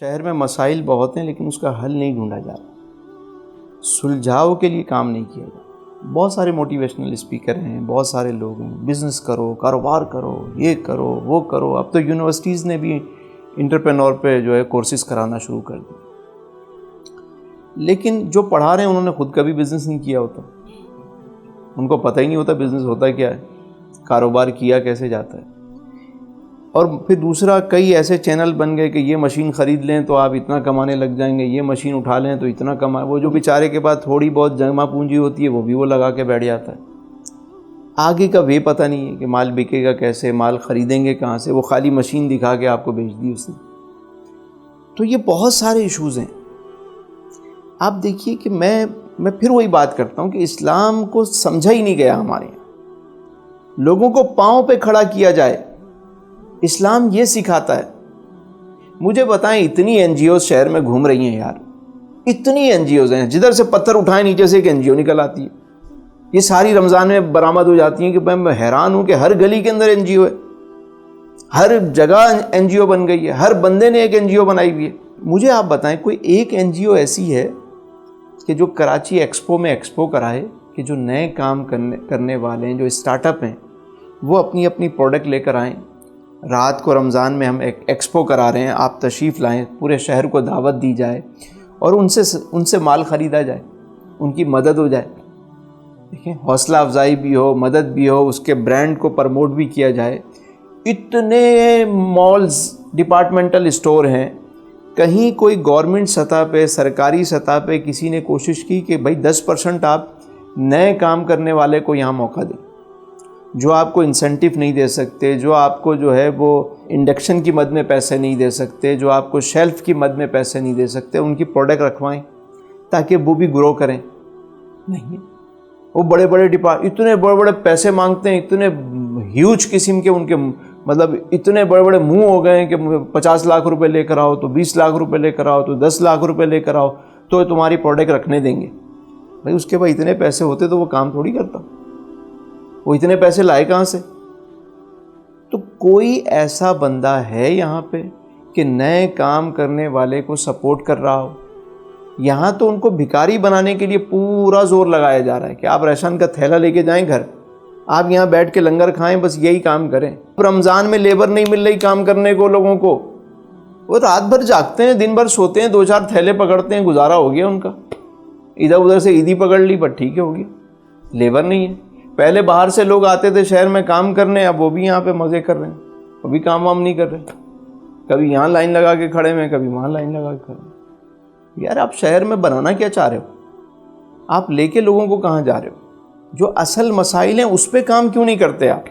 شہر میں مسائل بہت ہیں لیکن اس کا حل نہیں ڈھونڈا جا رہا، سلجھاؤ کے لیے کام نہیں کیا جا۔ بہت سارے موٹیویشنل اسپیکر ہیں، بہت سارے لوگ ہیں، بزنس کرو، کاروبار کرو، یہ کرو، وہ کرو۔ اب تو یونیورسٹیز نے بھی انٹرپرینور پہ جو ہے کورسز کرانا شروع کر دی، لیکن جو پڑھا رہے ہیں انہوں نے خود کبھی بزنس نہیں کیا ہوتا، ان کو پتہ ہی نہیں ہوتا بزنس ہوتا کیا ہے، کاروبار کیا کیسے جاتا ہے۔ اور پھر دوسرا، کئی ایسے چینل بن گئے کہ یہ مشین خرید لیں تو آپ اتنا کمانے لگ جائیں گے، یہ مشین اٹھا لیں تو اتنا کمائیں۔ وہ جو بیچارے کے پاس تھوڑی بہت جمع پونجی ہوتی ہے وہ لگا کے بیٹھ جاتا ہے، آگے کا وہ پتہ نہیں ہے کہ مال بکے گا کیسے، مال خریدیں گے کہاں سے، وہ خالی مشین دکھا کے آپ کو بیچ دی اس نے۔ تو یہ بہت سارے ایشوز ہیں۔ آپ دیکھیے کہ میں پھر وہی بات کرتا ہوں کہ اسلام کو سمجھا ہی نہیں گیا ہمارے یہاں، لوگوں کو پاؤں پہ کھڑا کیا جائے۔ اسلام یہ سکھاتا ہے۔ مجھے بتائیں، اتنی این جی اوز شہر میں گھوم رہی ہیں یار، اتنی این جی اوز ہیں، جدھر سے پتھر اٹھائیں نیچے سے ایک این جی او نکل آتی ہے، یہ ساری رمضان میں برآمد ہو جاتی ہیں کہ میں حیران ہوں کہ ہر گلی کے اندر این جی او ہے، ہر جگہ این جی او بن گئی ہے، ہر بندے نے ایک این جی او بنائی ہوئی ہے۔ مجھے آپ بتائیں کوئی ایک این جی او ایسی ہے کہ جو کراچی ایکسپو میں ایکسپو کرائے کہ جو نئے کام کرنے والے ہیں، جو اسٹارٹ اپ ہیں، وہ اپنی اپنی پروڈکٹ لے کر آئیں۔ رات کو رمضان میں ہم ایک ایکسپو کرا رہے ہیں، آپ تشریف لائیں، پورے شہر کو دعوت دی جائے اور ان سے مال خریدا جائے، ان کی مدد ہو جائے۔ دیکھیں، حوصلہ افزائی بھی ہو، مدد بھی ہو، اس کے برانڈ کو پروموٹ بھی کیا جائے۔ اتنے مالز، ڈپارٹمنٹل اسٹور ہیں، کہیں کوئی گورنمنٹ سطح پہ، سرکاری سطح پہ کسی نے کوشش کی کہ بھائی 10% آپ نئے کام کرنے والے کو یہاں موقع دیں، جو آپ کو انسینٹیو نہیں دے سکتے، جو آپ کو جو ہے وہ انڈکشن کی مد میں پیسے نہیں دے سکتے، جو آپ کو شیلف کی مد میں پیسے نہیں دے سکتے، ان کی پروڈکٹ رکھوائیں تاکہ وہ بھی گرو کریں۔ نہیں، وہ بڑے بڑے اتنے بڑے بڑے پیسے مانگتے ہیں، اتنے ہیوج قسم کے ان کے مطلب اتنے بڑے بڑے منہ ہو گئے ہیں کہ 50 لاکھ روپے لے کر آؤ تو 20 لاکھ روپے لے کر آؤ تو 10 لاکھ روپے لے کر آؤ تو تمہاری پروڈکٹ رکھنے دیں گے۔ بھائی اس کے بعد اتنے پیسے ہوتے تو وہ کام تھوڑی کرتا، وہ اتنے پیسے لائے کہاں سے؟ تو کوئی ایسا بندہ ہے یہاں پہ کہ نئے کام کرنے والے کو سپورٹ کر رہا ہو؟ یہاں تو ان کو بھکاری بنانے کے لیے پورا زور لگایا جا رہا ہے کہ آپ ریشن کا تھیلا لے کے جائیں گھر، آپ یہاں بیٹھ کے لنگر کھائیں، بس یہی کام کریں۔ رمضان میں لیبر نہیں مل رہی کام کرنے کو لوگوں کو، وہ رات بھر جاگتے ہیں، دن بھر سوتے ہیں، 2-4 تھیلے پکڑتے ہیں، گزارا ہو گیا ان کا، ادھر ادھر سے عیدی پکڑ لی، بس ٹھیک ہے، ہو گیا۔ لیبر نہیں ہے۔ پہلے باہر سے لوگ آتے تھے شہر میں کام کرنے، اب وہ بھی یہاں پہ مزے کر رہے ہیں، وہ بھی کام وام نہیں کر رہے، کبھی یہاں لائن لگا کے کھڑے ہوئے، کبھی وہاں لائن لگا کے کھڑے ہوئے۔ یار آپ شہر میں بنانا کیا چاہ رہے ہو؟ آپ لے کے لوگوں کو کہاں جا رہے ہو؟ جو اصل مسائل ہیں اس پہ کام کیوں نہیں کرتے آپ؟